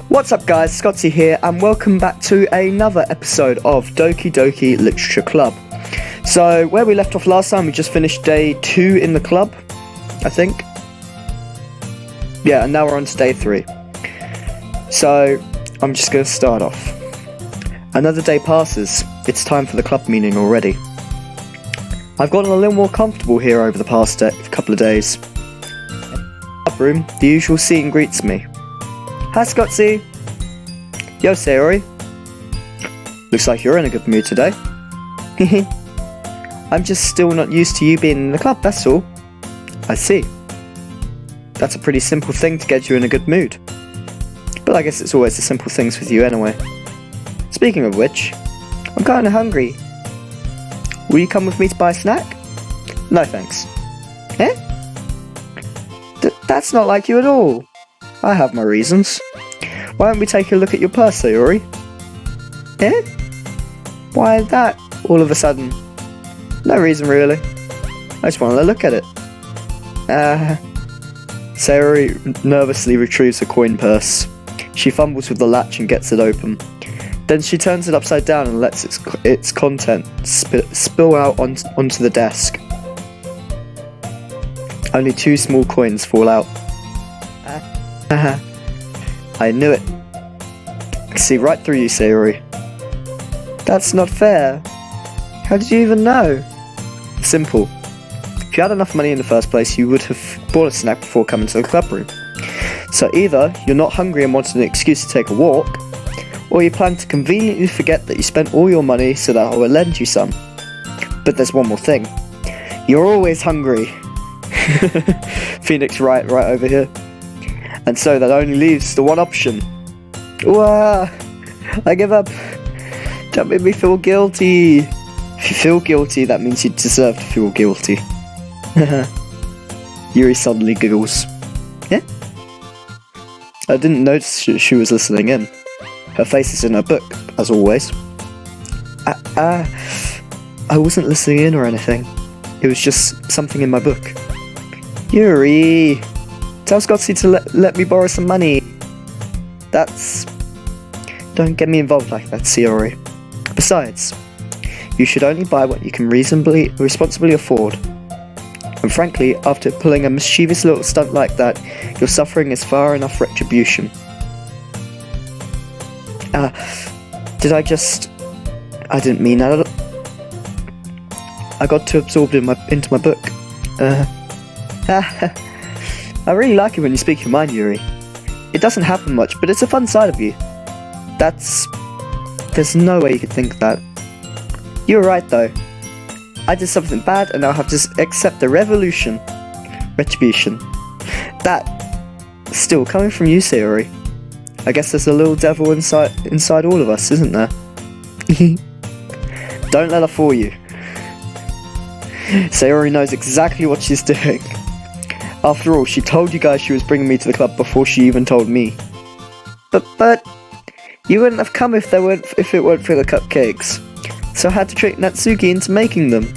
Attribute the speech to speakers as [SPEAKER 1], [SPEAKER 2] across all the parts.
[SPEAKER 1] What's up guys, Scotty here and welcome back to another episode of Doki Doki Literature Club. So where we left off last time, we just finished day 2 in the club, I think. Yeah, and now we're on to day 3. So I'm just going to start off. Another day passes, it's time for the club meeting already. I've gotten a little more comfortable here over the past couple of days. Club room, the usual scene greets me. Hi Scotty! Yo Sayori! Looks like you're in a good mood today. I'm just still not used to you being in the club, that's all. I see. That's a pretty simple thing to get you in a good mood. But I guess it's always the simple things with you anyway. Speaking of which, I'm kinda hungry. Will you come with me to buy a snack? No thanks. Eh? That's not like you at all. I have my reasons. Why don't we take a look at your purse, Sayori? Eh? Why that, all of a sudden? No reason really. I just wanted to look at it. Sayori nervously retrieves her coin purse. She fumbles with the latch and gets it open. Then she turns it upside down and lets its contents spill out onto the desk. Only 2 small coins fall out. I knew it. I see right through you, Sayori. That's not fair. How did you even know? Simple. If you had enough money in the first place, you would have bought a snack before coming to the club room. So either you're not hungry and wanted an excuse to take a walk, or you plan to conveniently forget that you spent all your money so that I will lend you some. But there's one more thing. You're always hungry. Phoenix right over here. And so that only leaves the one option. Wah! I give up. Don't make me feel guilty. If you feel guilty, that means you deserve to feel guilty. Yuri suddenly giggles. Yeah? I didn't notice she was listening in. Her face is in her book, as always. I wasn't listening in or anything. It was just something in my book. Yuri! Tell Scotty to let me borrow some money. Don't get me involved like that, Sayori. Besides, you should only buy what you can responsibly afford. And frankly, after pulling a mischievous little stunt like that, your suffering is far enough retribution. I didn't mean that. I got too absorbed into my book. I really like it when you speak your mind, Yuri. It doesn't happen much, but it's a fun side of you. There's no way you could think that. You're right, though. I did something bad, and I'll have to accept the retribution. That, still, coming from you, Sayori. I guess there's a little devil inside all of us, isn't there? Don't let her fool you. Sayori knows exactly what she's doing. After all, she told you guys she was bringing me to the club before she even told me. But you wouldn't have come if it weren't for the cupcakes. So I had to trick Natsuki into making them.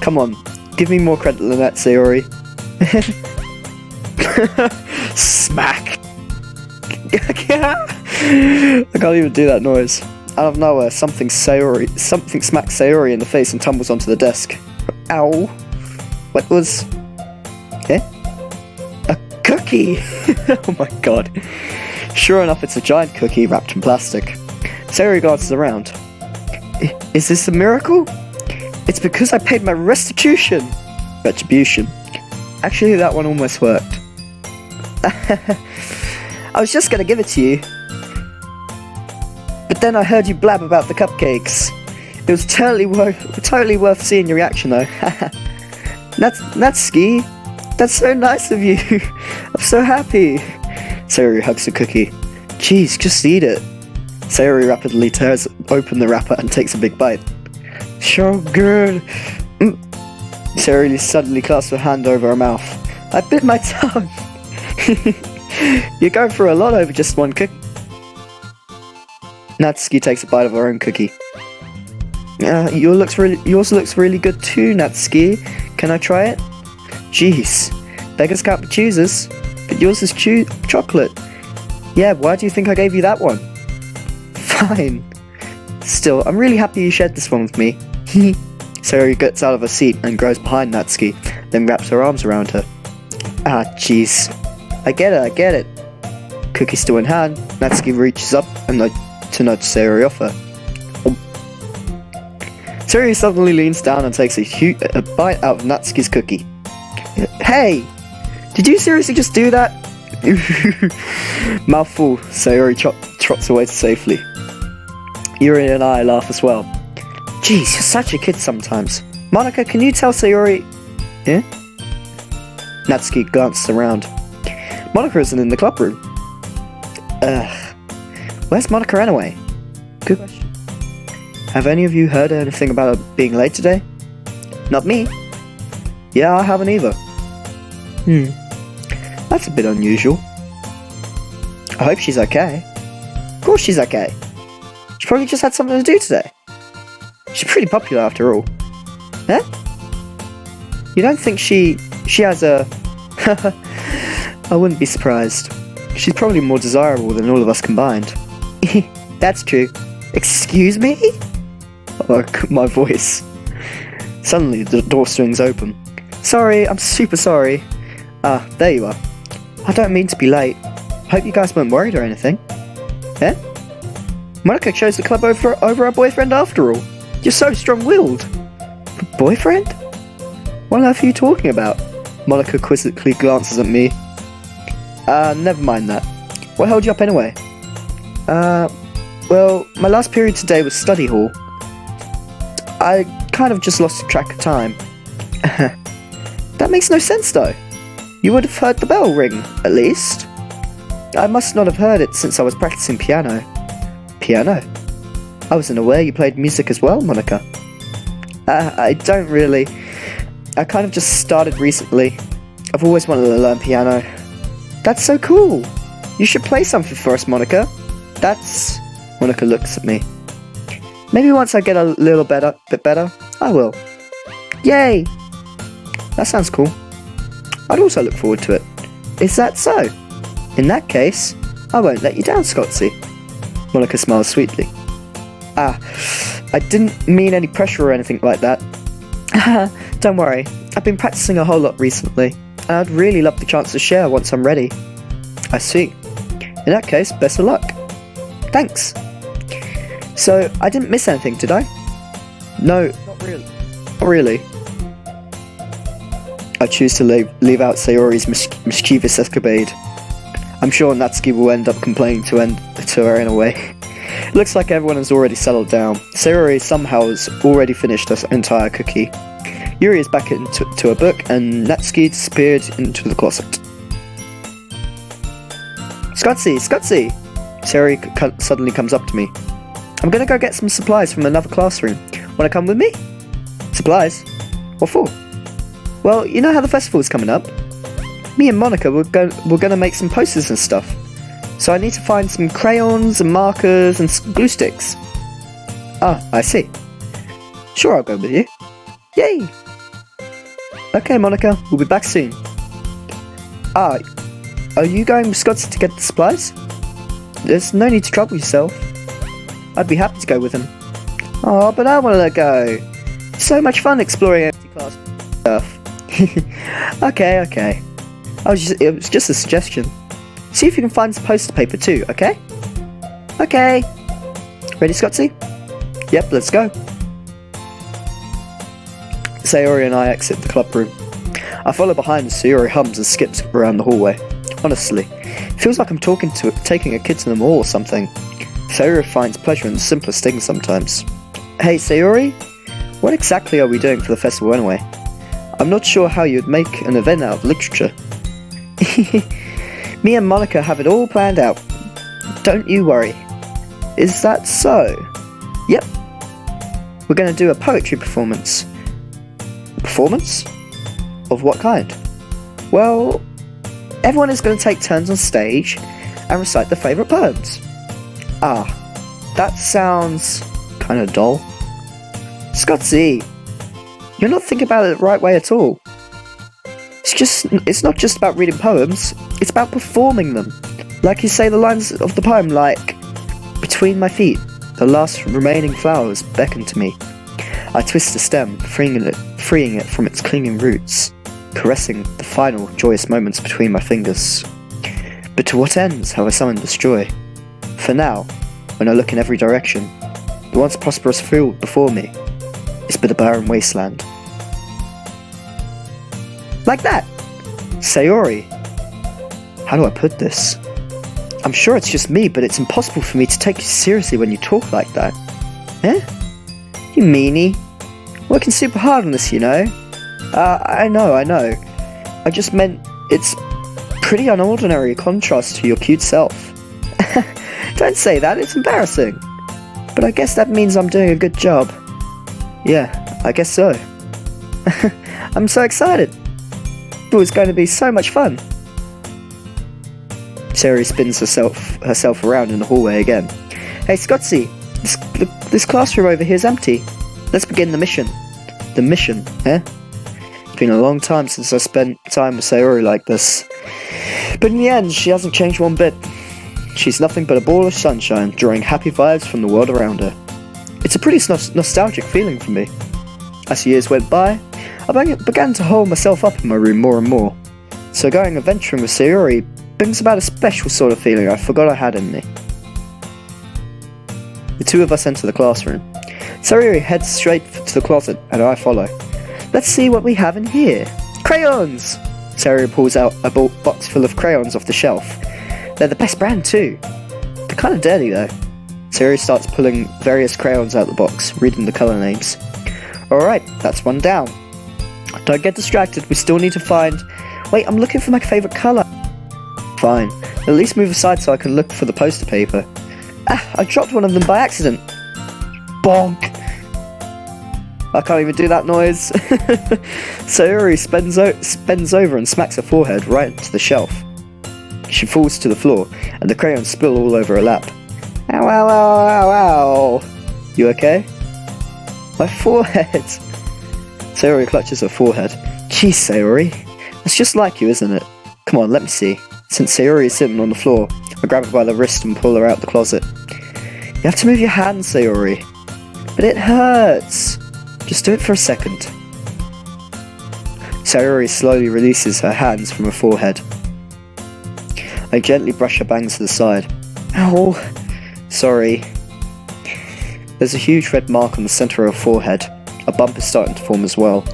[SPEAKER 1] Come on, give me more credit than that, Sayori. Smack! I can't even do that noise. Out of nowhere, something smacks Sayori in the face and tumbles onto the desk. Ow! What was... Eh? A cookie! Oh my god. Sure enough, it's a giant cookie wrapped in plastic. Sayori glances around. Is this a miracle? It's because I paid my restitution! Retribution. Actually, that one almost worked. I was just gonna give it to you. But then I heard you blab about the cupcakes. It was totally worth seeing your reaction though. Natsuki! That's so nice of you. I'm so happy. Sayori hugs the cookie. Jeez, just eat it. Sayori rapidly tears open the wrapper and takes a big bite. So good. Sayori suddenly clasps her hand over her mouth. I bit my tongue. You're going for a lot over just one cookie. Natsuki takes a bite of her own cookie. Yours looks really good too, Natsuki. Can I try it? Jeez, beggars can't be choosers, but yours is chocolate. Yeah, why do you think I gave you that one? Fine. Still, I'm really happy you shared this one with me. Sayori gets out of her seat and goes behind Natsuki, then wraps her arms around her. Ah, jeez. I get it. Cookie still in hand, Natsuki reaches up and nudge Sayori off her. Sayori suddenly leans down and takes a bite out of Natsuki's cookie. Hey! Did you seriously just do that? Mouthful, Sayori trots away safely. Yuri and I laugh as well. Jeez, you're such a kid sometimes. Monica, can you tell Sayori... Yeah? Natsuki glances around. Monica isn't in the club room. Where's Monica anyway? Good question. Have any of you heard anything about her being late today? Not me. Yeah, I haven't either. That's a bit unusual. I hope she's okay. Of course she's okay. She probably just had something to do today. She's pretty popular after all. Eh? You don't think she has a... I wouldn't be surprised. She's probably more desirable than all of us combined. That's true. Excuse me? Oh, my voice. Suddenly the door swings open. Sorry, I'm super sorry. Ah, there you are. I don't mean to be late. Hope you guys weren't worried or anything. Eh? Monica chose the club over her boyfriend after all. You're so strong-willed. Boyfriend? What on earth are you talking about? Monica quizzically glances at me. Never mind that. What held you up anyway? Well, my last period today was study hall. I kind of just lost track of time. That makes no sense though. You would have heard the bell ring, at least. I must not have heard it since I was practicing piano. Piano? I wasn't aware you played music as well, Monica. I don't really. I kind of just started recently. I've always wanted to learn piano. That's so cool. You should play something for us, Monica. That's... Monica looks at me. Maybe once I get a little bit better, I will. Yay! That sounds cool. I'd also look forward to it. Is that so? In that case, I won't let you down, Scotsy. Monica smiles sweetly. I didn't mean any pressure or anything like that. Don't worry, I've been practicing a whole lot recently, and I'd really love the chance to share once I'm ready. I see. In that case, best of luck. Thanks. So, I didn't miss anything, did I? No, not really. Not really. I choose to leave out Sayori's mischievous escapade. I'm sure Natsuki will end up complaining to her in a way. Looks like everyone has already settled down. Sayori somehow has already finished her entire cookie. Yuri is back into a book, and Natsuki disappeared into the closet. Scotsy! Sayori suddenly comes up to me. I'm gonna go get some supplies from another classroom. Wanna come with me? Supplies? What for? Well, you know how the festival's coming up? Me and Monica, we're gonna make some posters and stuff. So I need to find some crayons and markers and glue sticks. Ah, I see. Sure, I'll go with you. Yay! Okay, Monica, we'll be back soon. Ah, are you going with Scotty to get the supplies? There's no need to trouble yourself. I'd be happy to go with him. Oh, but I want to go. So much fun exploring empty class stuff. Okay. It was just a suggestion. See if you can find some poster paper too, okay? Okay. Ready, Scotsy? Yep, let's go. Sayori and I exit the club room. I follow behind as Sayori hums and skips around the hallway. Honestly, it feels like I'm taking a kid to the mall or something. Sayori finds pleasure in the simplest things sometimes. Hey Sayori, what exactly are we doing for the festival anyway? I'm not sure how you'd make an event out of literature. Me and Monica have it all planned out. Don't you worry. Is that so? Yep. We're going to do a poetry performance. Performance? Of what kind? Well, everyone is going to take turns on stage and recite their favourite poems. Ah, that sounds kind of dull. Scotsy, you're not thinking about it the right way at all. It's not just about reading poems, it's about performing them. Like you say the lines of the poem, like, between my feet, the last remaining flowers beckon to me. I twist the stem, freeing it from its clinging roots, caressing the final joyous moments between my fingers. But to what ends have I summoned this joy? For now, when I look in every direction, the once prosperous field before me is but a barren wasteland. Like that! Sayori! How do I put this? I'm sure it's just me, but it's impossible for me to take you seriously when you talk like that. Eh? You meanie. Working super hard on this, you know. I know. I just meant it's pretty unordinary contrast to your cute self. Don't say that, it's embarrassing. But I guess that means I'm doing a good job. Yeah, I guess so. I'm so excited. It was going to be so much fun. Sayori spins herself around in the hallway again. Hey Scotty, this classroom over here is empty. Let's begin the mission. The mission, eh? It's been a long time since I spent time with Sayori like this. But in the end, she hasn't changed one bit. She's nothing but a ball of sunshine, drawing happy vibes from the world around her. It's a pretty nostalgic feeling for me. As years went by, I began to hold myself up in my room more and more. So going adventuring with Sayori brings about a special sort of feeling I forgot I had in me. The two of us enter the classroom. Sayori heads straight to the closet, and I follow. Let's see what we have in here. Crayons! Sayori pulls out a box full of crayons off the shelf. They're the best brand too. They're kind of dirty though. Sayori starts pulling various crayons out of the box, reading the colour names. Alright, that's one down. Don't get distracted, we still need to find... Wait, I'm looking for my favourite colour. Fine, at least move aside so I can look for the poster paper. Ah, I dropped one of them by accident. Bonk! I can't even do that noise. Sayori spins over and smacks her forehead right into the shelf. She falls to the floor, and the crayons spill all over her lap. Ow, ow, ow, ow, ow. You okay? My forehead. Sayori clutches her forehead. Jeez, Sayori. That's just like you, isn't it? Come on, let me see. Since Sayori is sitting on the floor, I grab her by the wrist and pull her out the closet. You have to move your hands, Sayori. But it hurts. Just do it for a second. Sayori slowly releases her hands from her forehead. I gently brush her bangs to the side. Ow. Sorry. There's a huge red mark on the centre of her forehead. A bump is starting to form as well.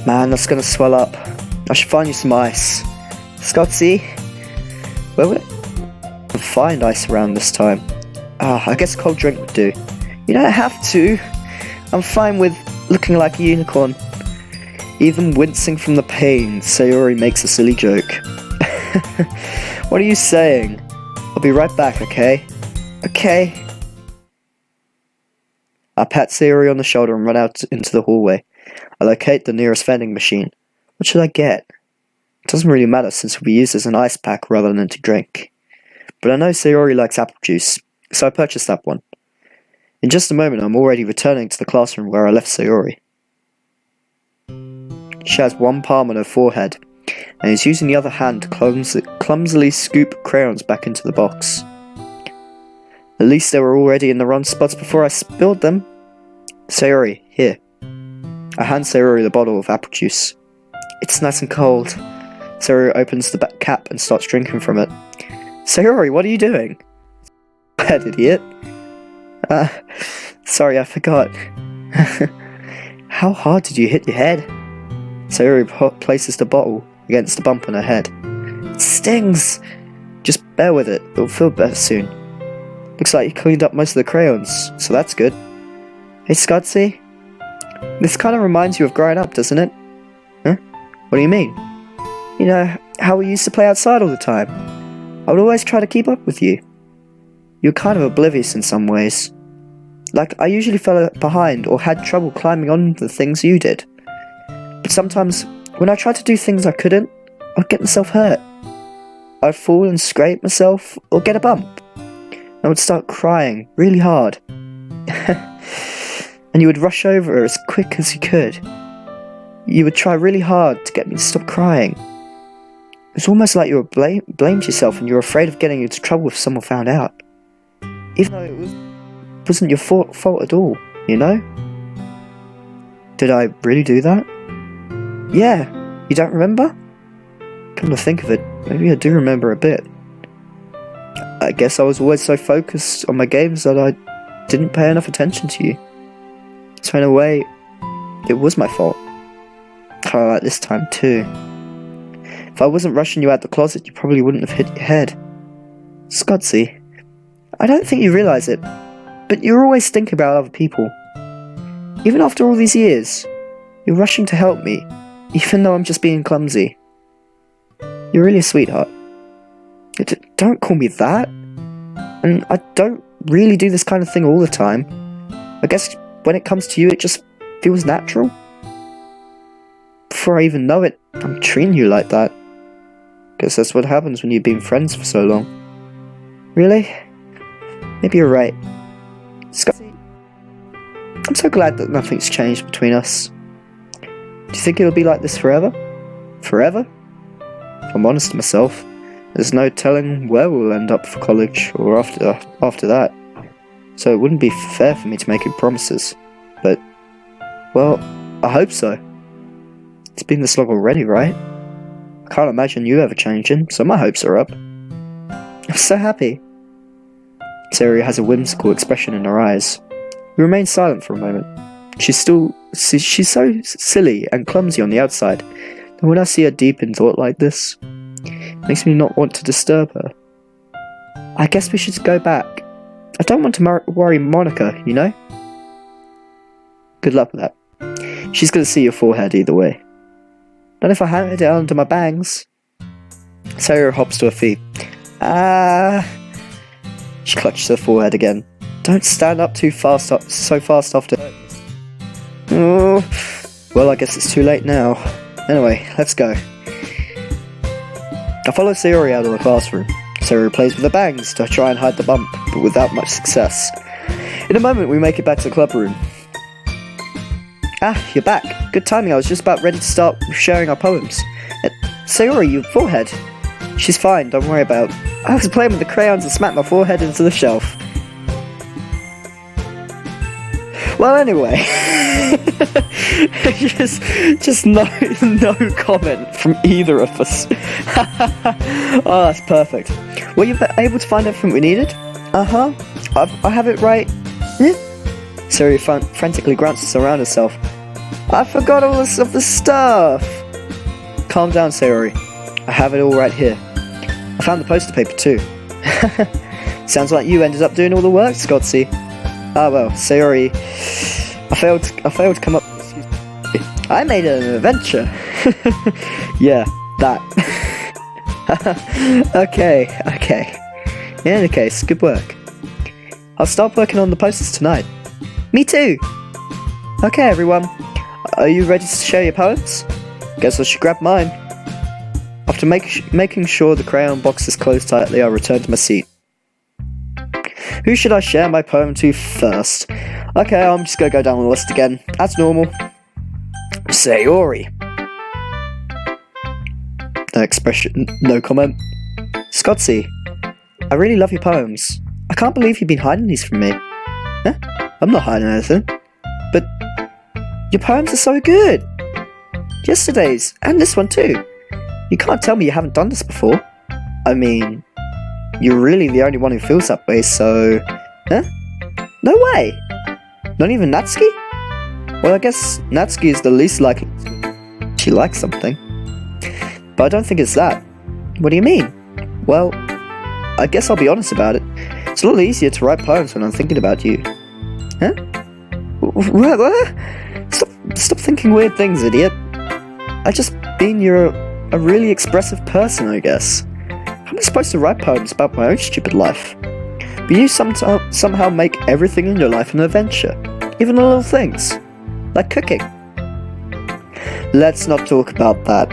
[SPEAKER 1] Man, that's gonna swell up. I should find you some ice. Scotty? Where would I find ice around this time? I guess a cold drink would do. You don't have to. I'm fine with looking like a unicorn. Even wincing from the pain, Sayori makes a silly joke. What are you saying? I'll be right back, okay? Okay. I pat Sayori on the shoulder and run out into the hallway. I locate the nearest vending machine. What should I get? It doesn't really matter since it will be used as an ice pack rather than to drink. But I know Sayori likes apple juice, so I purchased that one. In just a moment, I'm already returning to the classroom where I left Sayori. She has one palm on her forehead, and is using the other hand to clumsily scoop crayons back into the box. At least they were already in the wrong spots before I spilled them. Sayori, here. I hand Sayori the bottle of apple juice. It's nice and cold. Sayori opens the cap and starts drinking from it. Sayori, what are you doing? Bad idiot. Sorry, I forgot. How hard did you hit your head? Sayori places the bottle against the bump on her head. It stings! Just bear with it, it'll feel better soon. Looks like you cleaned up most of the crayons, so that's good. Hey Scotty? This kind of reminds you of growing up, doesn't it? Huh? What do you mean? You know, how we used to play outside all the time. I would always try to keep up with you. You're kind of oblivious in some ways. Like, I usually fell behind or had trouble climbing on the things you did. But sometimes, when I tried to do things I couldn't, I'd get myself hurt. I'd fall and scrape myself, or get a bump. I would start crying really hard. And you would rush over as quick as you could. You would try really hard to get me to stop crying. It's almost like you blamed yourself and you were afraid of getting into trouble if someone found out. Even though it wasn't your fault at all, you know? Did I really do that? Yeah, you don't remember? Come to think of it, maybe I do remember a bit. I guess I was always so focused on my games that I didn't pay enough attention to you. So in a way, it was my fault. Kinda like this time too. If I wasn't rushing you out the closet, you probably wouldn't have hit your head. Scotsy, I don't think you realise it, but you're always thinking about other people. Even after all these years, you're rushing to help me, even though I'm just being clumsy. You're really a sweetheart. Don't call me that. And I don't really do this kind of thing all the time. I guess when it comes to you, it just feels natural. Before I even know it, I'm treating you like that. Guess that's what happens when you've been friends for so long. Really? Maybe you're right. Scotty, I'm so glad that nothing's changed between us. Do you think it'll be like this forever? Forever? If I'm honest to myself, there's no telling where we'll end up for college or after that. So it wouldn't be fair for me to make you promises. But, well, I hope so. It's been this long already, right? I can't imagine you ever changing, so my hopes are up. I'm so happy. Sayori has a whimsical expression in her eyes. We remain silent for a moment. She's so silly and clumsy on the outside, and when I see her deep in thought like this, it makes me not want to disturb her. I guess we should go back. I don't want to worry Monica, you know? Good luck with that. She's gonna see your forehead either way. Not if I had it under my bangs. Sayori hops to her feet. She clutches her forehead again. Don't stand up so fast after. Oh, well, I guess it's too late now. Anyway, let's go. I follow Sayori out of the classroom. Sayori plays with her bangs to try and hide the bump, but without much success. In a moment, we make it back to the club room. Ah, you're back. Good timing, I was just about ready to start sharing our poems. Sayori, your forehead. She's fine, don't worry about it. I was playing with the crayons and smacked my forehead into the shelf. Well, anyway. just no comment from either of us. Oh, that's perfect. Were you able to find everything we needed? Uh-huh. I have it right. Sayori frantically glances around herself. I forgot all of the stuff. Calm down, Sayori. I have it all right here. I found the poster paper too. Sounds like you ended up doing all the work, Scotsy. Ah well, Sayori. I failed to come up. I made an adventure. Yeah, that. Okay. In any case, good work. I'll start working on the posters tonight. Me too. Okay, everyone. Are you ready to share your poems? Guess I should grab mine. After making sure the crayon box is closed tightly, I return to my seat. Who should I share my poem to first? Okay, I'm just gonna go down the list again, as normal. Sayori. No expression, no comment. Scotsy. I really love your poems. I can't believe you've been hiding these from me. Huh? I'm not hiding anything. But your poems are so good. Yesterday's, and this one too. You can't tell me you haven't done this before. I mean, you're really the only one who feels that way, so... Huh? No way! Not even Natsuki? Well, I guess Natsuki is the least likely she likes something. But I don't think it's that. What do you mean? Well, I guess I'll be honest about it. It's a lot easier to write poems when I'm thinking about you. Huh? What? Stop thinking weird things, idiot. I just mean you're a really expressive person, I guess. How am I supposed to write poems about my own stupid life? But you somehow make everything in your life an adventure. Even the little things. Like cooking. Let's not talk about that.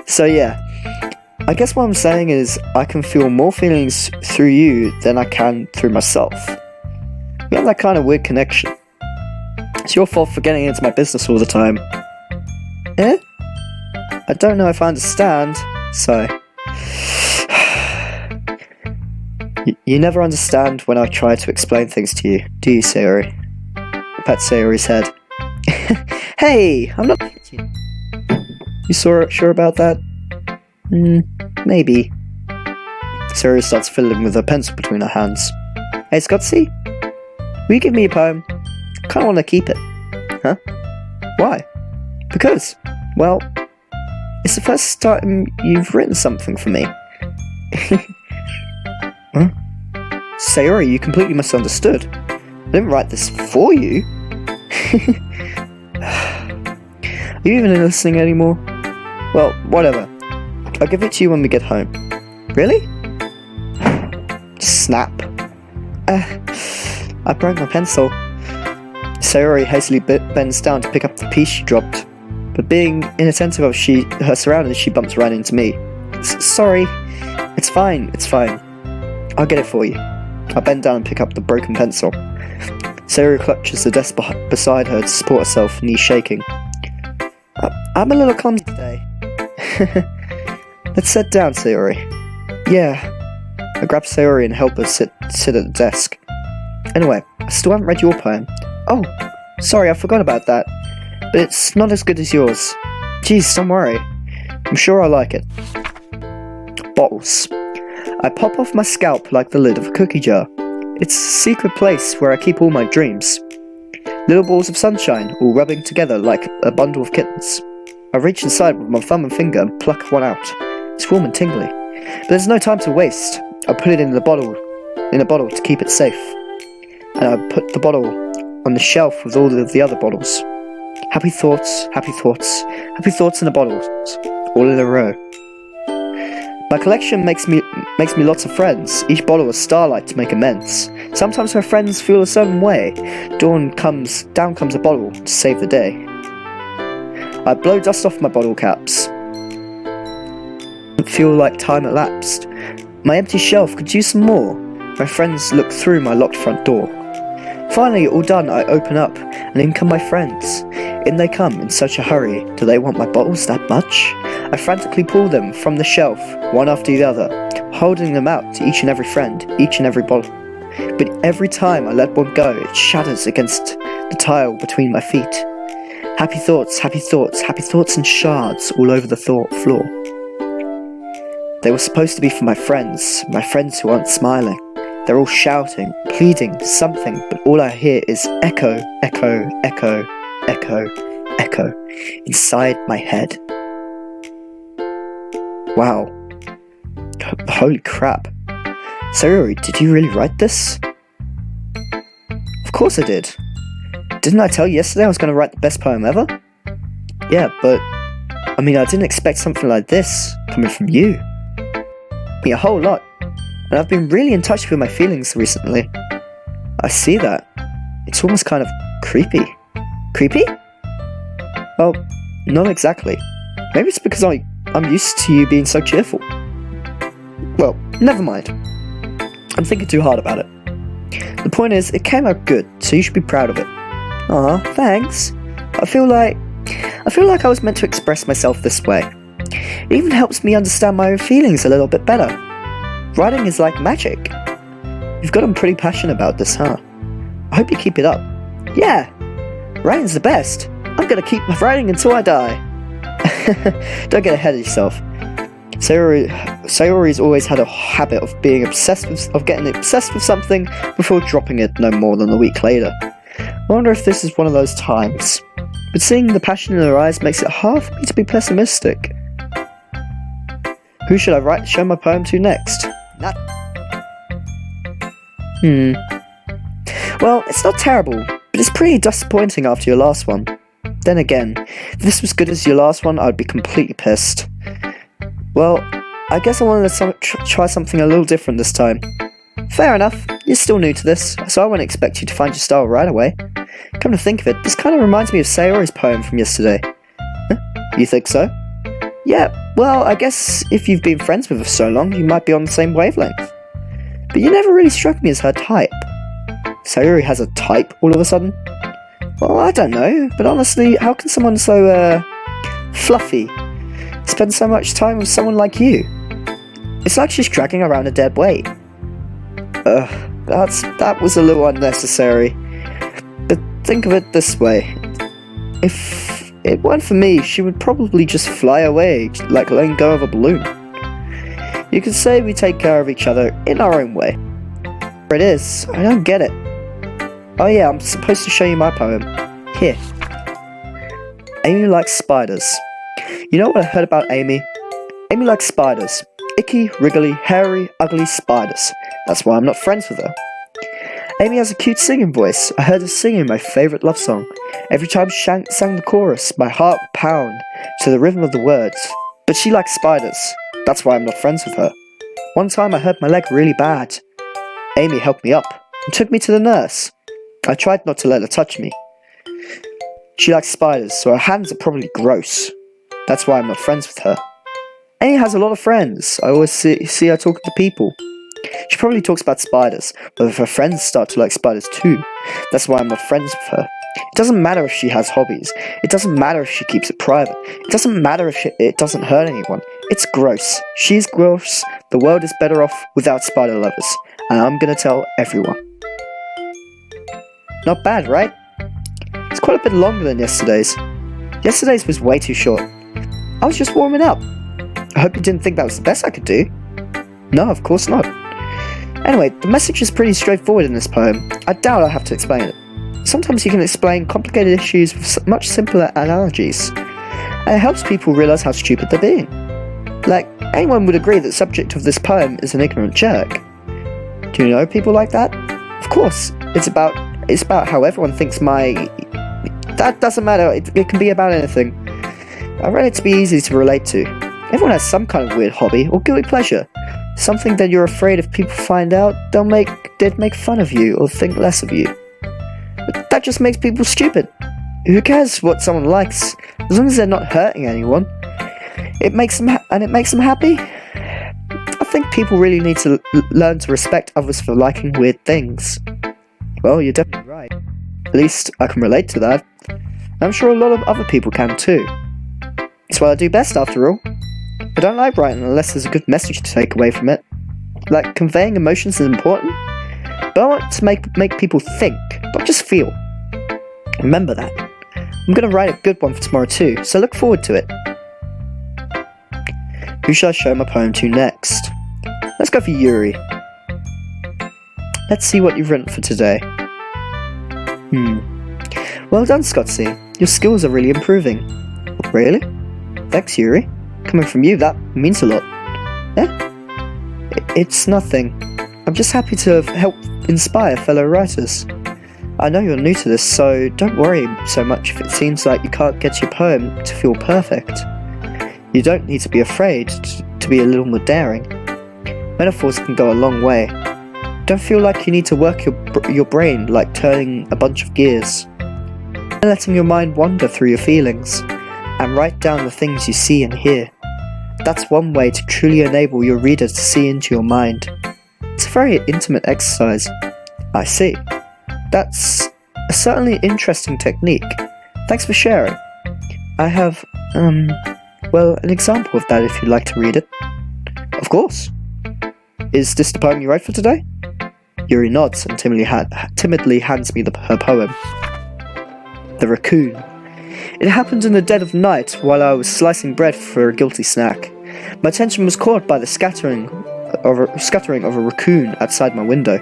[SPEAKER 1] So yeah. I guess what I'm saying is I can feel more feelings through you than I can through myself. We have that kind of weird connection. It's your fault for getting into my business all the time. Eh? I don't know if I understand, so... You never understand when I try to explain things to you, do you, Sayori? Pat Sayori's head. Hey, I'm not... You sure about that? Maybe. Sayori starts fiddling with her pencil between her hands. Hey, Scotsy? Will you give me a poem? I kinda wanna keep it. Huh? Why? Because, well, it's the first time you've written something for me. Huh? Sayori, you completely misunderstood. I didn't write this for you. Are you even listening anymore? Well, whatever. I'll give it to you when we get home. Really? Snap. I broke my pencil. Sayori hastily bends down to pick up the piece she dropped, but being inattentive of her surroundings, she bumps right into me. Sorry. It's fine. I'll get it for you. I bend down and pick up the broken pencil. Sayori clutches the desk beside her to support herself, knees shaking. I'm a little clumsy today. Let's sit down, Sayori. Yeah. I grab Sayori and help her sit at the desk. Anyway, I still haven't read your poem. Oh, sorry, I forgot about that. But it's not as good as yours. Jeez, don't worry. I'm sure I'll like it. Bottles. I pop off my scalp like the lid of a cookie jar. It's a secret place where I keep all my dreams. Little balls of sunshine, all rubbing together like a bundle of kittens. I reach inside with my thumb and finger and pluck one out. It's warm and tingly. But there's no time to waste. I put it in a bottle to keep it safe. And I put the bottle on the shelf with all of the other bottles. Happy thoughts in the bottles, all in a row. My collection makes me lots of friends, each bottle a starlight to make amends. Sometimes my friends feel a certain way. Down comes a bottle to save the day. I blow dust off my bottle caps. Feel like time elapsed. My empty shelf could use some more. My friends look through my locked front door. Finally, all done, I open up, and in come my friends. In they come in such a hurry. Do they want my bottles that much? I frantically pull them from the shelf, one after the other, holding them out to each and every friend, each and every bottle. But every time I let one go, it shatters against the tile between my feet. Happy thoughts and shards all over the floor. They were supposed to be for my friends who aren't smiling. They're all shouting, pleading, something, but all I hear is echo, echo, echo, echo, echo, inside my head. Wow. Holy crap. Sayori, did you really write this? Of course I did. Didn't I tell you yesterday I was going to write the best poem ever? Yeah, but... I didn't expect something like this coming from you. A whole lot. And I've been really in touch with my feelings recently. I see that. It's almost kind of creepy. Creepy? Well, not exactly. Maybe it's because I'm used to you being so cheerful. Well, never mind. I'm thinking too hard about it. The point is, it came out good, so you should be proud of it. Aw, thanks. I feel like I was meant to express myself this way. It even helps me understand my own feelings a little bit better. Writing is like magic. You've gotten pretty passionate about this, huh? I hope you keep it up. Yeah, writing's the best. I'm gonna keep writing until I die. Don't get ahead of yourself. Sayori's always had a habit of getting obsessed with something before dropping it no more than a week later. I wonder if this is one of those times. But seeing the passion in her eyes makes it hard for me to be pessimistic. Who should I show my poem to next? Well, it's not terrible, but it's pretty disappointing after your last one. Then again, if this was good as your last one, I'd be completely pissed. Well, I guess I wanted to try something a little different this time. Fair enough, you're still new to this, so I wouldn't expect you to find your style right away. Come to think of it, this kind of reminds me of Sayori's poem from yesterday. Huh? You think so? Yeah, well, I guess if you've been friends with her so long, you might be on the same wavelength. But you never really struck me as her type. Sayori has a type all of a sudden? Well, I don't know, but honestly, how can someone so, fluffy spend so much time with someone like you. It's like she's dragging around a dead weight. That was a little unnecessary. But think of it this way. If it weren't for me, she would probably just fly away, like letting go of a balloon. You could say we take care of each other in our own way. It is, I don't get it. Oh yeah, I'm supposed to show you my poem. Here. Amy likes spiders. You know what I heard about Amy? Amy likes spiders. Icky, wriggly, hairy, ugly spiders. That's why I'm not friends with her. Amy has a cute singing voice. I heard her singing my favourite love song. Every time she sang the chorus, my heart would pound to the rhythm of the words. But she likes spiders. That's why I'm not friends with her. One time I hurt my leg really bad. Amy helped me up and took me to the nurse. I tried not to let her touch me. She likes spiders, so her hands are probably gross. That's why I'm not friends with her. Amy has a lot of friends. I always see her talking to people. She probably talks about spiders, but if her friends start to like spiders too, that's why I'm not friends with her. It doesn't matter if she has hobbies. It doesn't matter if she keeps it private. It doesn't matter if it doesn't hurt anyone. It's gross. She's gross. The world is better off without spider lovers. And I'm gonna tell everyone. Not bad, right? It's quite a bit longer than yesterday's. Yesterday's was way too short. I was just warming up. I hope you didn't think that was the best I could do. No, of course not. Anyway, the message is pretty straightforward in this poem. I doubt I'll have to explain it. Sometimes you can explain complicated issues with much simpler analogies. And it helps people realise how stupid they're being. Like, anyone would agree that the subject of this poem is an ignorant jerk. Do you know people like that? Of course, it's about how everyone thinks That doesn't matter, it can be about anything. I read it to be easy to relate to. Everyone has some kind of weird hobby or guilty pleasure. Something that you're afraid if people find out, they'd make fun of you or think less of you. But that just makes people stupid. Who cares what someone likes, as long as they're not hurting anyone? It makes them happy. I think people really need to learn to respect others for liking weird things. Well, you're definitely right. At least I can relate to that. I'm sure a lot of other people can too. It's what I do best, after all. I don't like writing unless there's a good message to take away from it. Like, conveying emotions is important, but I want to make people think, not just feel. Remember that. I'm going to write a good one for tomorrow too, so look forward to it. Who shall I show my poem to next? Let's go for Yuri. Let's see what you've written for today. Well done, Scotsy. Your skills are really improving. Really? Thanks, Yuri. Coming from you, that means a lot. Yeah? It's nothing. I'm just happy to have helped inspire fellow writers. I know you're new to this, so don't worry so much if it seems like you can't get your poem to feel perfect. You don't need to be afraid to be a little more daring. Metaphors can go a long way. Don't feel like you need to work your brain like turning a bunch of gears. And letting your mind wander through your feelings, and write down the things you see and hear. That's one way to truly enable your reader to see into your mind. It's a very intimate exercise. I see. That's a certainly interesting technique. Thanks for sharing. I have, an example of that if you'd like to read it. Of course. Is this the poem you wrote for today? Yuri nods and timidly hands me her poem. The Raccoon. It happened in the dead of night while I was slicing bread for a guilty snack. My attention was caught by the scattering of a raccoon outside my window.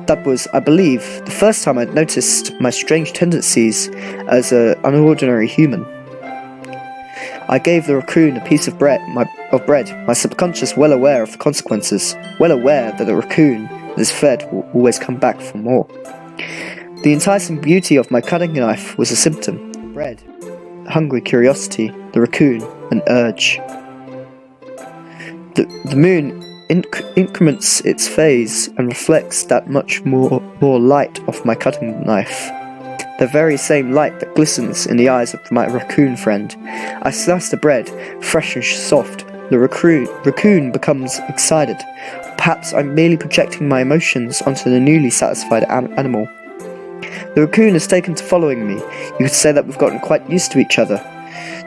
[SPEAKER 1] That was, I believe, the first time I'd noticed my strange tendencies as an unordinary human. I gave the raccoon a piece of bread, my subconscious well aware of the consequences, well aware that a raccoon that is fed will always come back for more. The enticing beauty of my cutting knife was a symptom. Bread, hungry curiosity, the raccoon, an urge. The moon increments its phase and reflects that much more light off my cutting knife. The very same light that glistens in the eyes of my raccoon friend. I slice the bread, fresh and soft. The raccoon becomes excited. Perhaps I'm merely projecting my emotions onto the newly satisfied animal. The raccoon has taken to following me. You could say that we've gotten quite used to each other.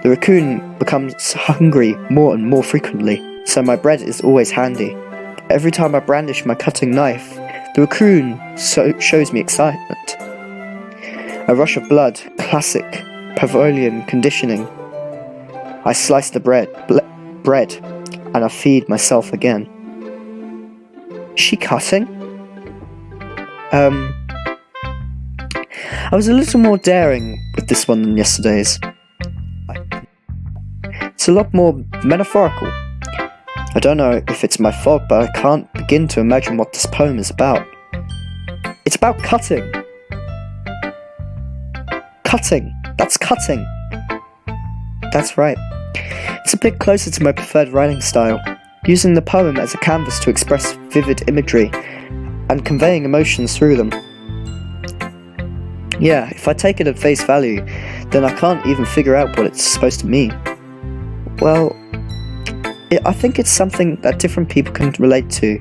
[SPEAKER 1] The raccoon becomes hungry more and more frequently, so my bread is always handy. Every time I brandish my cutting knife, the raccoon shows me excitement. A rush of blood, classic Pavlovian conditioning. I slice the bread, and I feed myself again. Is she cutting? I was a little more daring with this one than yesterday's. It's a lot more metaphorical. I don't know if it's my fault, but I can't begin to imagine what this poem is about. It's about cutting. Cutting. That's cutting. That's right. It's a bit closer to my preferred writing style, using the poem as a canvas to express vivid imagery and conveying emotions through them. Yeah, if I take it at face value, then I can't even figure out what it's supposed to mean. Well, I think it's something that different people can relate to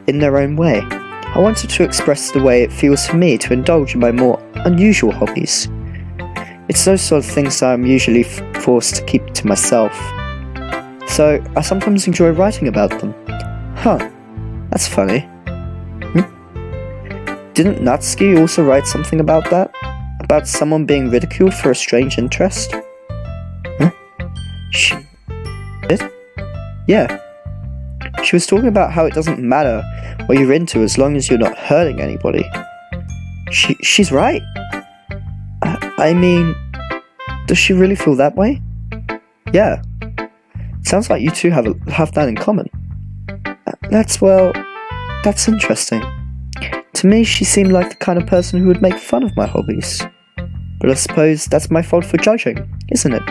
[SPEAKER 1] in their own way. I wanted to express the way it feels for me to indulge in my more unusual hobbies. It's those sort of things that I'm usually forced to keep to myself. So, I sometimes enjoy writing about them. Huh, that's funny. Didn't Natsuki also write something about that? About someone being ridiculed for a strange interest? Huh? She did? Yeah. She was talking about how it doesn't matter what you're into as long as you're not hurting anybody. She's right. I mean, does she really feel that way? Yeah. Sounds like you two have that in common. That's interesting. To me, she seemed like the kind of person who would make fun of my hobbies. But I suppose that's my fault for judging, isn't it?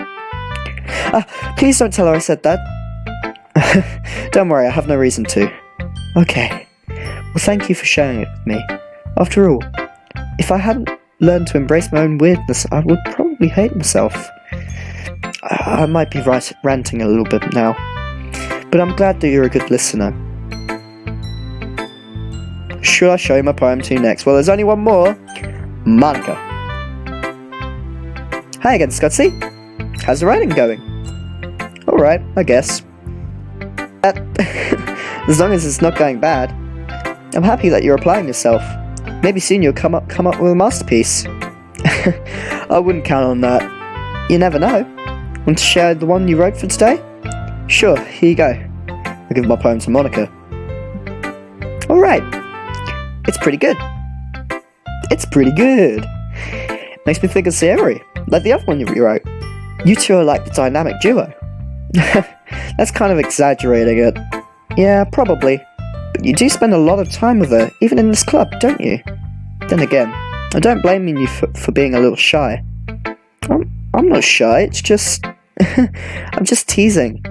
[SPEAKER 1] Please don't tell her I said that. Don't worry, I have no reason to. Okay. Well, thank you for sharing it with me. After all, if I hadn't learned to embrace my own weirdness, I would probably hate myself. I might be ranting a little bit now, but I'm glad that you're a good listener. Should I show you my poem to you next? Well, there's only one more. Monica. Hi again, Scotty. How's the writing going? Alright, I guess. As long as it's not going bad. I'm happy that you're applying yourself. Maybe soon you'll come up with a masterpiece. I wouldn't count on that. You never know. Want to share the one you wrote for today? Sure, here you go. I'll give my poem to Monica. Alright. It's pretty good. It's pretty good. Makes me think of Sayori, like the other one you wrote. You two are like the dynamic duo. That's kind of exaggerating it. Yeah, probably. But you do spend a lot of time with her, even in this club, don't you? Then again, I don't blame you for being a little shy. I'm not shy, it's just... I'm just teasing.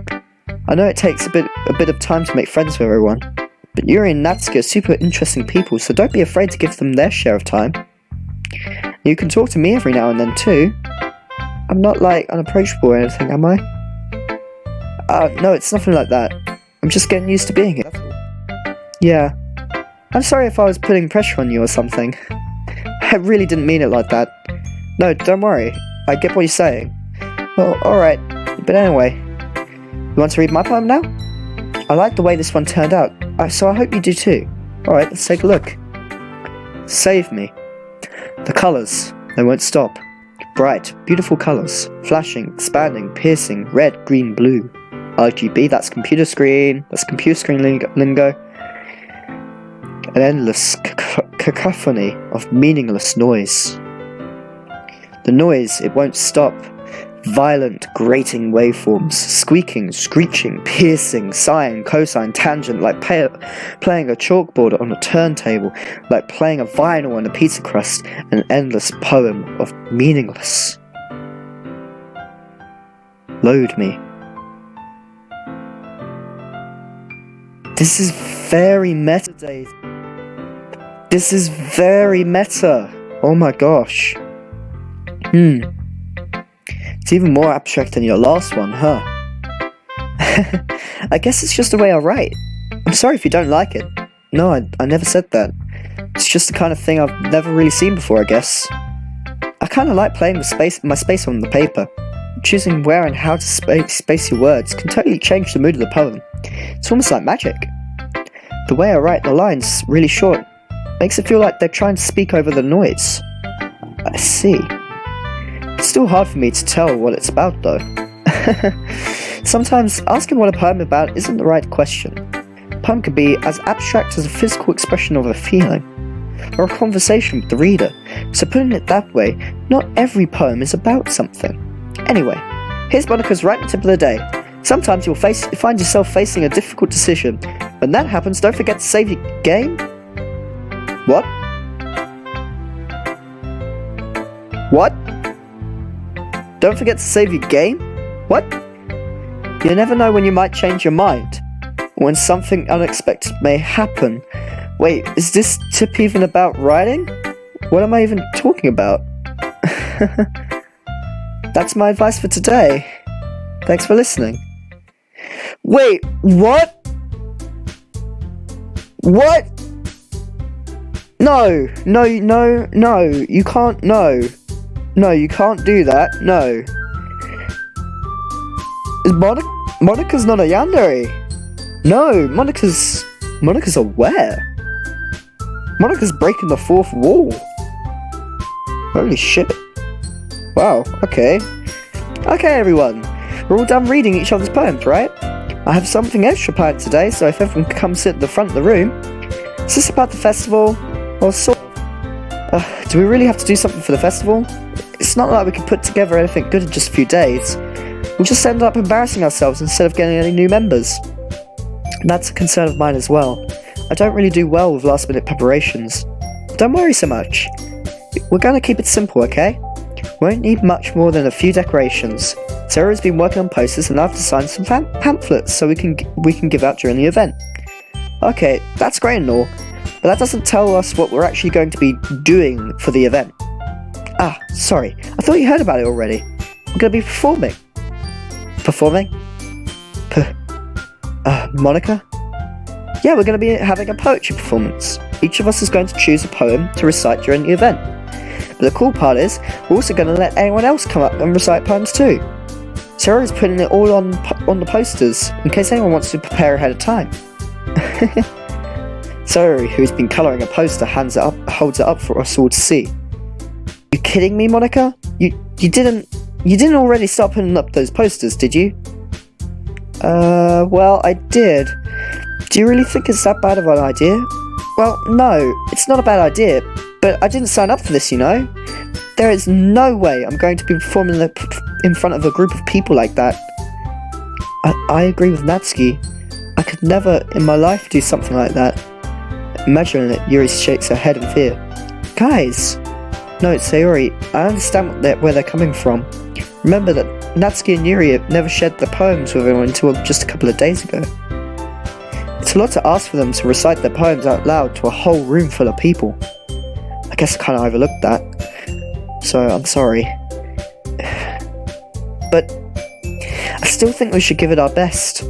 [SPEAKER 1] I know it takes a bit of time to make friends with everyone, but Yuri and Natsuki are super interesting people, so don't be afraid to give them their share of time. You can talk to me every now and then too. I'm not like unapproachable or anything, am I? No, it's nothing like that. I'm just getting used to being here. Yeah. I'm sorry if I was putting pressure on you or something. I really didn't mean it like that. No, don't worry. I get what you're saying. Well, alright. But anyway, you want to read my poem now? I like the way this one turned out, so I hope you do too. Alright, let's take a look. Save me. The colours, they won't stop. Bright, beautiful colours. Flashing, expanding, piercing, red, green, blue. RGB, that's computer screen lingo. An endless cacophony of meaningless noise. The noise, it won't stop. Violent, grating waveforms, squeaking, screeching, piercing, sine, cosine, tangent, like playing a chalkboard on a turntable, like playing a vinyl on a pizza crust, an endless poem of meaningless. Load me. This is very meta, Dave. This is very meta. Oh my gosh. It's even more abstract than your last one, huh? I guess it's just the way I write. I'm sorry if you don't like it. No, I never said that. It's just the kind of thing I've never really seen before, I guess. I kind of like playing with my space on the paper. choosing where and how to space your words can totally change the mood of the poem. It's almost like magic. The way I write the lines really short makes it feel like they're trying to speak over the noise. I see. It's still hard for me to tell what it's about though. Sometimes asking what a poem is about isn't the right question. A poem can be as abstract as a physical expression of a feeling, or a conversation with the reader, so putting it that way, not every poem is about something. Anyway, here's Monica's writing tip of the day. Sometimes you'll find yourself facing a difficult decision. When that happens, don't forget to save your game. What? What? Don't forget to save your game? What? You never know when you might change your mind, or when something unexpected may happen. Wait, is this tip even about writing? What am I even talking about? That's my advice for today. Thanks for listening. Wait, what? What? No, you can't, no. No, you can't do that, no. Monica's not a yandere. No, Monica's aware. Monica's breaking the fourth wall. Holy shit. Wow, okay. Okay, everyone. We're all done reading each other's poems, right? I have something extra planned today, so if everyone can come sit at the front of the room. Is this about the festival? Or sort of? Do we really have to do something for the festival? It's not like we can put together anything good in just a few days. We'll just end up embarrassing ourselves instead of getting any new members. That's a concern of mine as well. I don't really do well with last minute preparations. Don't worry so much. We're gonna keep it simple, okay? Won't need much more than a few decorations. Sarah's been working on posters and I've designed some pamphlets so we can give out during the event. Okay, that's great and all, but that doesn't tell us what we're actually going to be doing for the event. Ah, sorry, I thought you heard about it already. We're going to be performing. Performing? Monica? Yeah, we're going to be having a poetry performance. Each of us is going to choose a poem to recite during the event. But the cool part is, we're also going to let anyone else come up and recite poems too. Sarah is putting it all on the posters, in case anyone wants to prepare ahead of time. Sarah, who's been colouring a poster, holds it up for us all to see. You kidding me, Monica? You didn't already start putting up those posters, did you? Well, I did. Do you really think it's that bad of an idea? Well, no, it's not a bad idea, but I didn't sign up for this, you know? There is no way I'm going to be performing in front of a group of people like that. I agree with Natsuki. I could never in my life do something like that. Imagining it, Yuri shakes her head in fear. Guys! No, Sayori, I understand where they're coming from. Remember that Natsuki and Yuri have never shared their poems with anyone until just a couple of days ago. It's a lot to ask for them to recite their poems out loud to a whole room full of people. I guess I kind of overlooked that. So, I'm sorry. But I still think we should give it our best.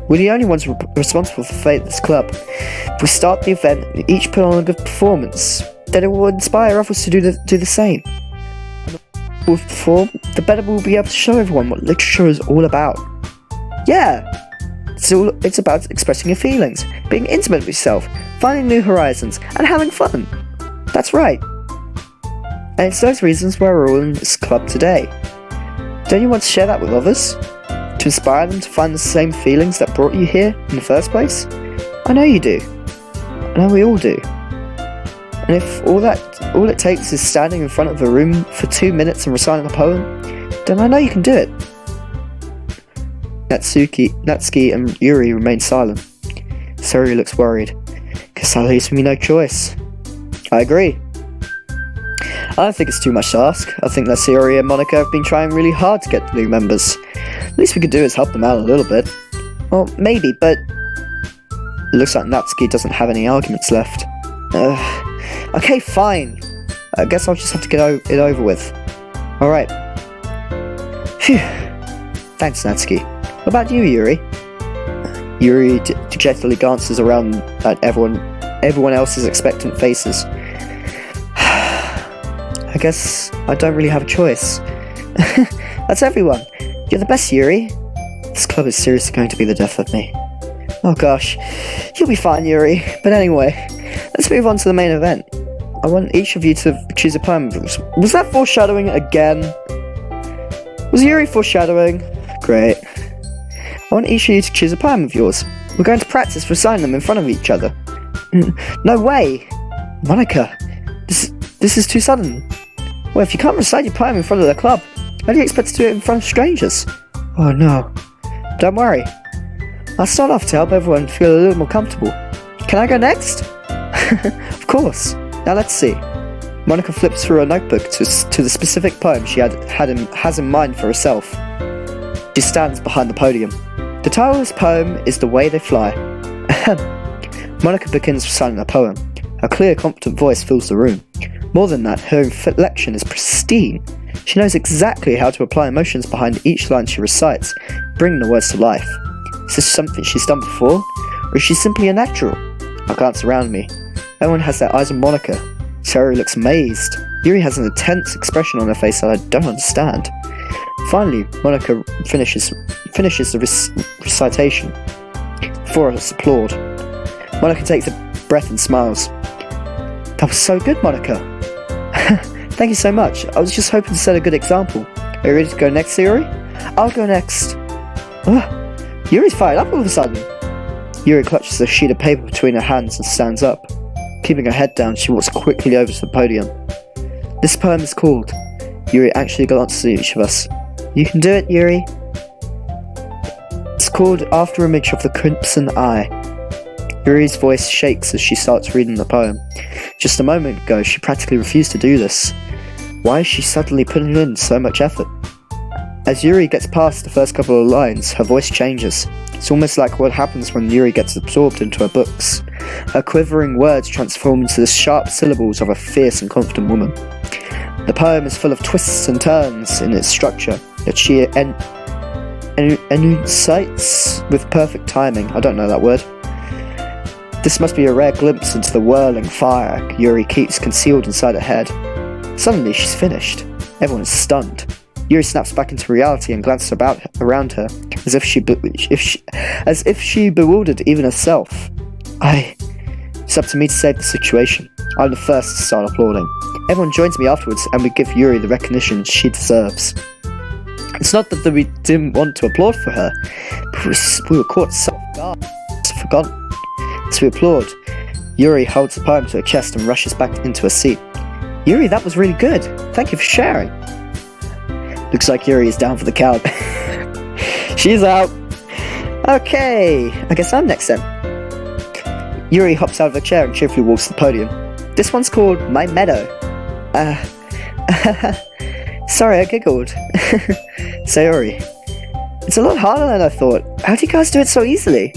[SPEAKER 1] We're the only ones responsible for the fate of this club. If we start the event and each put on a good performance, then it will inspire others to do the same. And the more we perform, the better we'll be able to show everyone what literature is all about. Yeah! It's about expressing your feelings, being intimate with yourself, finding new horizons, and having fun. That's right. And it's those reasons why we're all in this club today. Don't you want to share that with others? To inspire them to find the same feelings that brought you here in the first place? I know you do. I know we all do. And if all it takes is standing in front of a room for 2 minutes and reciting a poem, then I know you can do it. Natsuki and Yuri remain silent. Sori looks worried. Guess that leaves me no choice. I agree. I don't think it's too much to ask. I think that Sayori and Monica have been trying really hard to get new members. Least we could do is help them out a little bit. Well, maybe, but it looks like Natsuki doesn't have any arguments left. Okay, fine. I guess I'll just have to get it over with. Alright. Phew. Thanks, Natsuki. What about you, Yuri? Yuri dejectedly glances around at everyone else's expectant faces. I guess I don't really have a choice. That's everyone. You're the best, Yuri. This club is seriously going to be the death of me. Oh gosh, you'll be fine, Yuri. But anyway, let's move on to the main event. I want each of you to choose a poem. Was that foreshadowing again? Was Yuri foreshadowing? Great. I want each of you to choose a poem of yours. We're going to practice reciting them in front of each other. No way! Monica, this is too sudden. Well, if you can't recite your poem in front of the club, how do you expect to do it in front of strangers? Oh no. Don't worry. I'll start off to help everyone feel a little more comfortable. Can I go next? Of course. Now let's see. Monica flips through her notebook to the specific poem she has in mind for herself. She stands behind the podium. The title of this poem is The Way They Fly. Monica begins reciting her poem. Her clear, confident voice fills the room. More than that, her inflection is pristine. She knows exactly how to apply emotions behind each line she recites, bringing the words to life. Is this something she's done before, or is she simply a natural? I glance around me. Everyone has their eyes on Monica. Sayori looks amazed. Yuri has an intense expression on her face that I don't understand. Finally, Monica finishes the recitation. Before us applaud. Monica takes a breath and smiles. That was so good, Monica. Thank you so much. I was just hoping to set a good example. Are you ready to go next, Yuri? I'll go next. Yuri's fired up all of a sudden. Yuri clutches a sheet of paper between her hands and stands up. Keeping her head down, she walks quickly over to the podium. This poem is called... Yuri actually glances at each of us. You can do it, Yuri. It's called After Image of the Crimson Eye. Yuri's voice shakes as she starts reading the poem. Just a moment ago, she practically refused to do this. Why is she suddenly putting in so much effort? As Yuri gets past the first couple of lines, her voice changes. It's almost like what happens when Yuri gets absorbed into her books. Her quivering words transform into the sharp syllables of a fierce and confident woman. The poem is full of twists and turns in its structure, yet she enunciates with perfect timing. I don't know that word. This must be a rare glimpse into the whirling fire Yuri keeps concealed inside her head. Suddenly, she's finished. Everyone is stunned. Yuri snaps back into reality and glances around her, as if she bewildered even herself. It's up to me to save the situation. I'm the first to start applauding. Everyone joins me afterwards, and we give Yuri the recognition she deserves. It's not that we didn't want to applaud for her, but we were caught off-guard, forgotten. As we applaud, Yuri holds the poem to her chest and rushes back into her seat. Yuri, that was really good. Thank you for sharing. Looks like Yuri is down for the count. She's out. Okay, I guess I'm next then. Yuri hops out of her chair and cheerfully walks to the podium. This one's called My Meadow. Sorry, I giggled. Sayori. It's a lot harder than I thought. How do you guys do it so easily?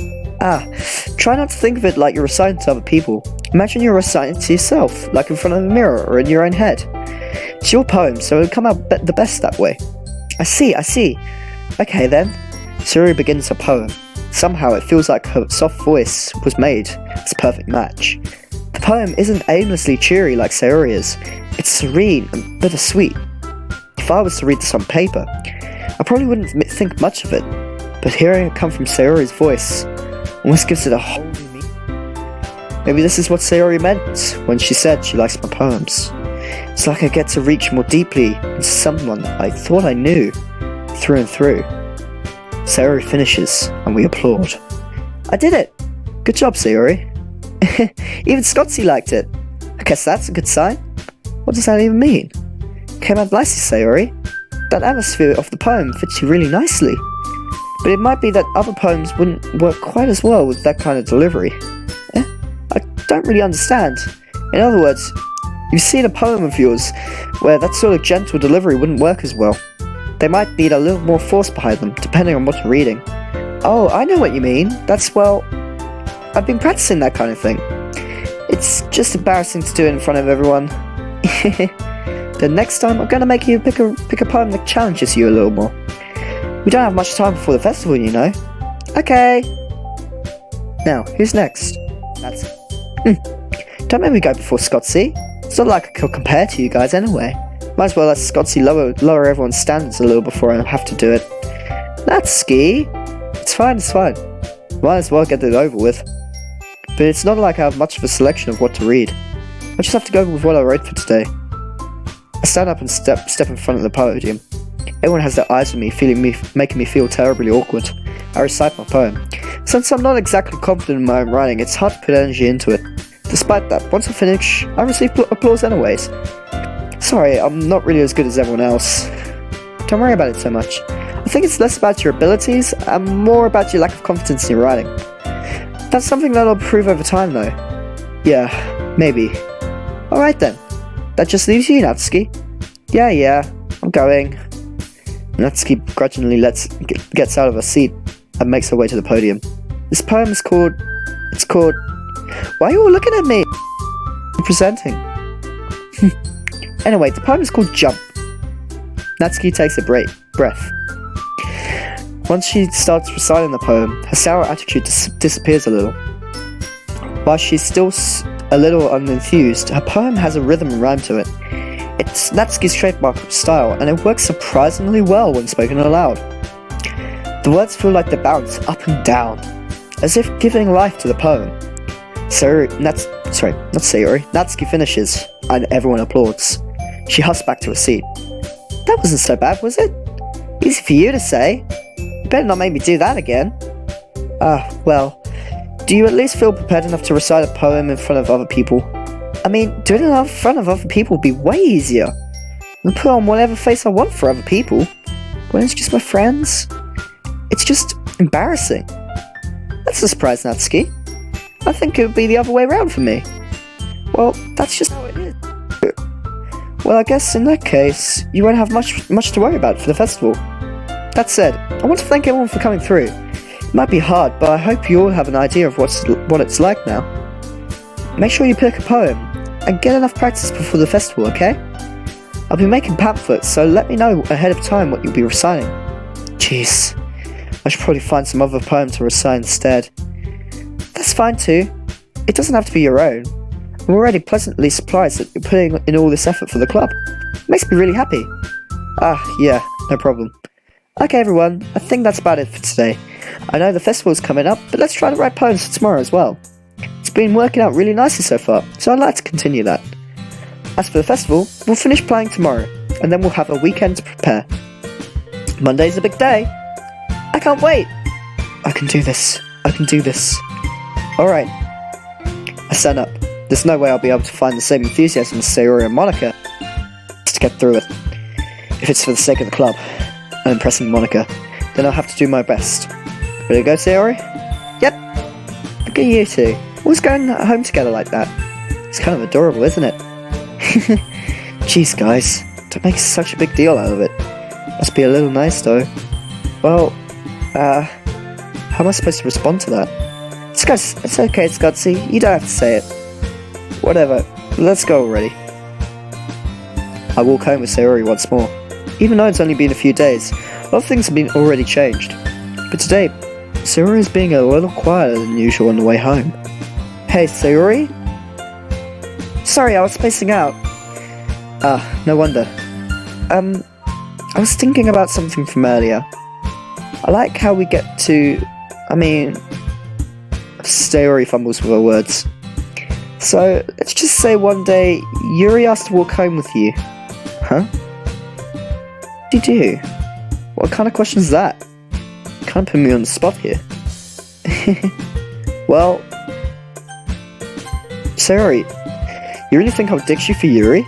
[SPEAKER 1] Try not to think of it like you're reciting to other people. Imagine you're reciting to yourself, like in front of a mirror or in your own head. It's your poem, so it'll come out the best that way. I see. Okay then. Sayori begins her poem. Somehow it feels like her soft voice was made as a perfect match. The poem isn't aimlessly cheery like Sayori's. It's serene and bittersweet. If I was to read this on paper, I probably wouldn't think much of it. But hearing it come from Sayori's voice almost gives it a whole new meaning. Maybe this is what Sayori meant when she said she likes my poems. It's like I get to reach more deeply into someone I thought I knew, through and through. Sayori finishes, and we applaud. I did it! Good job, Sayori. Even Scotty liked it. I guess that's a good sign. What does that even mean? Came out nicely, Sayori. That atmosphere of the poem fits you really nicely. But it might be that other poems wouldn't work quite as well with that kind of delivery. I don't really understand. In other words, you've seen a poem of yours where that sort of gentle delivery wouldn't work as well. They might need a little more force behind them, depending on what you're reading. Oh, I know what you mean. I've been practicing that kind of thing. It's just embarrassing to do it in front of everyone. The next time, I'm gonna make you pick a poem that challenges you a little more. We don't have much time before the festival, you know. Okay. Now, who's next? Don't make me go before Scott C. It's not like I could compare to you guys anyway. Might as well let Scotsy lower everyone's standards a little before I have to do it. Natsuki! It's fine, it's fine. Might as well get it over with. But it's not like I have much of a selection of what to read. I just have to go with what I wrote for today. I stand up and step in front of the podium. Everyone has their eyes on me, making me feel terribly awkward. I recite my poem. Since I'm not exactly confident in my own writing, it's hard to put energy into it. Despite that, once I finish, I receive applause anyways. Sorry, I'm not really as good as everyone else. Don't worry about it so much. I think it's less about your abilities and more about your lack of confidence in your writing. That's something that'll improve over time though. Yeah, maybe. Alright then. That just leaves you, Natsuki. Yeah, I'm going. Natsuki grudgingly gets out of her seat and makes her way to the podium. This poem is called... Why are you all looking at me? I'm presenting. Anyway, the poem is called Jump. Natsuki takes a breath. Once she starts reciting the poem, her sour attitude disappears a little. While she's still a little unenthused, her poem has a rhythm and rhyme to it. It's Natsuki's trademark style, and it works surprisingly well when spoken aloud. The words feel like they bounce up and down, as if giving life to the poem. Natsuki finishes, and everyone applauds. She husks back to her seat. That wasn't so bad, was it? Easy for you to say. You better not make me do that again. Well, do you at least feel prepared enough to recite a poem in front of other people? I mean, doing it in front of other people would be way easier. And put on whatever face I want for other people. When it's just my friends, it's just embarrassing. That's a surprise, Natsuki. I think it would be the other way around for me. Well, that's just how it is. Well, I guess in that case, you won't have much to worry about for the festival. That said, I want to thank everyone for coming through. It might be hard, but I hope you all have an idea of what it's like now. Make sure you pick a poem, and get enough practice before the festival, okay? I'll be making pamphlets, so let me know ahead of time what you'll be reciting. Jeez, I should probably find some other poem to recite instead. That's fine too. It doesn't have to be your own. I'm already pleasantly surprised that you're putting in all this effort for the club. It makes me really happy. Yeah, no problem. Okay everyone, I think that's about it for today. I know the festival's coming up, but let's try to write poems for tomorrow as well. It's been working out really nicely so far, so I'd like to continue that. As for the festival, we'll finish playing tomorrow, and then we'll have a weekend to prepare. Monday's a big day. I can't wait. I can do this. Alright. I stand up. There's no way I'll be able to find the same enthusiasm as Sayori and Monica to get through it. If it's for the sake of the club and impressing Monica, then I'll have to do my best. Ready to go, Sayori? Yep. Look at you two. Always going home together like that. It's kind of adorable, isn't it? Jeez, guys. Don't make such a big deal out of it. Must be a little nice, though. Well, how am I supposed to respond to that? It's okay, Scotsy. You don't have to say it. Whatever. Let's go already. I walk home with Sayori once more. Even though it's only been a few days, a lot of things have been already changed. But today, Sayori is being a little quieter than usual on the way home. Hey, Sayori? Sorry, I was spacing out. No wonder. I was thinking about something from earlier. I like how we get to... Sayori fumbles with her words. So, let's just say one day, Yuri asked to walk home with you. Huh? What did you do? What kind of question is that? You can't put me on the spot here. Well... Sayori, you really think I'll ditch you for Yuri?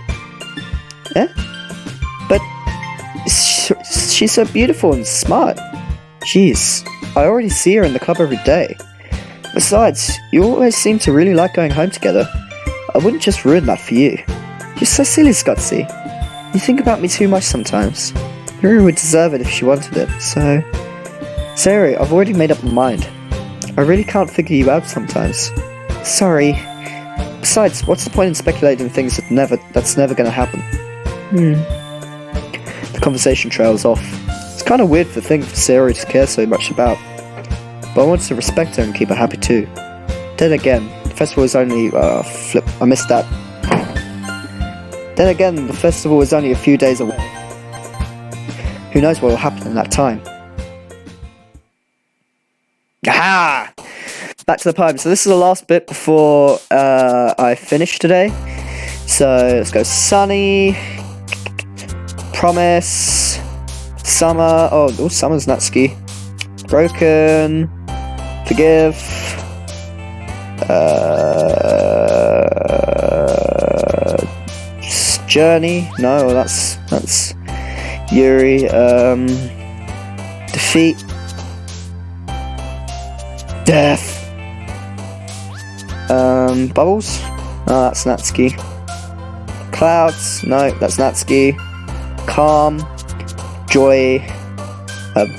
[SPEAKER 1] Eh? But... she's so beautiful and smart. Jeez, I already see her in the club every day. Besides, you always seem to really like going home together. I wouldn't just ruin that for you. You're so silly, Scotsy. You think about me too much sometimes. Yuri would deserve it if she wanted it, so... Sayori, I've already made up my mind. I really can't figure you out sometimes. Sorry. Besides, what's the point in speculating things that's never gonna happen? The conversation trails off. It's kind of weird thing for Sayori to care so much about. But I wanted to respect her and keep her happy too. Then again, the festival is only... I missed that. Then again, the festival is only a few days away. Who knows what will happen in that time? Aha! Back to the poem. So this is the last bit before I finish today. So let's go. Sunny, promise, summer. Oh, summer's Natsuki. Broken, forgive. Journey. No, that's Yuri. Defeat. Death. Bubbles. No, that's Natsuki. Clouds. No, that's Natsuki. Calm. Joy.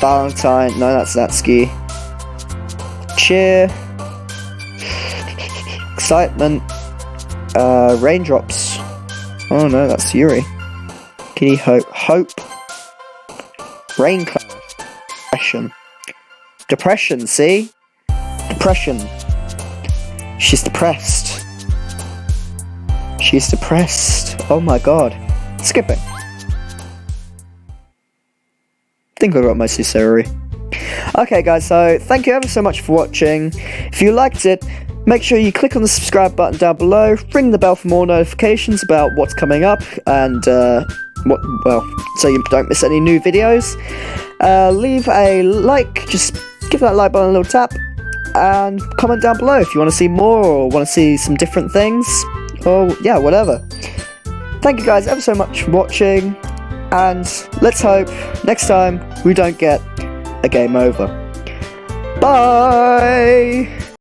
[SPEAKER 1] Valentine. No, that's Natsuki. Cheer. Excitement. Raindrops. Oh no, that's Yuri. Kitty Hope. Hope. Rain cloud. Depression. Depression, see? Depression. She's depressed. She's depressed. Oh my god. Skipping. I think I got mostly Sayori. Okay guys, so thank you ever so much for watching. If you liked it, make sure you click on the subscribe button down below, ring the bell for more notifications about what's coming up, and so you don't miss any new videos. Leave a like, just give that like button a little tap, and comment down below if you want to see more or want to see some different things, or yeah, whatever. Thank you guys ever so much for watching, and let's hope next time we don't get a game over. Bye!